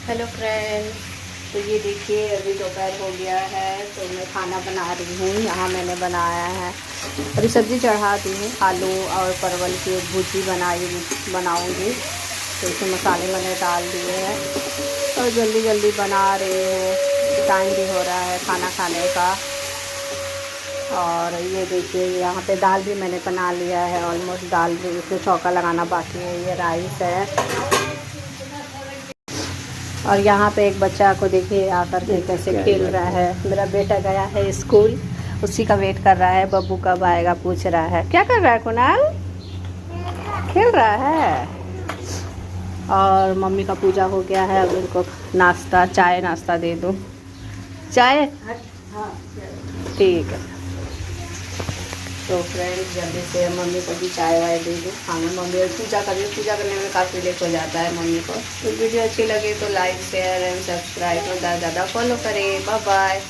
Hello friend. तो ये देखिए अभी दोपहर हो गया है तो मैं खाना बना रही हूँ। यहाँ मैंने बनाया है, अभी सब्ज़ी चढ़ा दी हूँ। आलू और परवल की एक भुर्जी बनाऊँगी। तो इसमें मसाले मैंने डाल दिए हैं और जल्दी जल्दी बना रही हूँ। टाइम भी हो रहा है खाना खाने का। और ये देखिए यहाँ पे दाल भी मैंने बना लिया है ऑलमोस्ट। दाल भी इसमें चौका लगाना बाकी है। ये राइस है और यहाँ पे एक बच्चा को देखिए आकर के कैसे खेल रहा है। मेरा बेटा गया है स्कूल, उसी का वेट कर रहा है, बब्बू कब आएगा पूछ रहा है। क्या कर रहा है कुणाल? खेल रहा है। और मम्मी का पूजा हो गया है। अब इनको नाश्ता चाय नाश्ता दे दूँ। चाय ठीक है। तो फ्रेंड्स जल्दी से मम्मी को भी चाय वाय दे दूँ। खाना मम्मी पूजा करने में काफ़ी लेट हो जाता है मम्मी को। तो वीडियो अच्छी लगे तो लाइक शेयर एंड सब्सक्राइब और ज़्यादा फॉलो करें। Bye bye.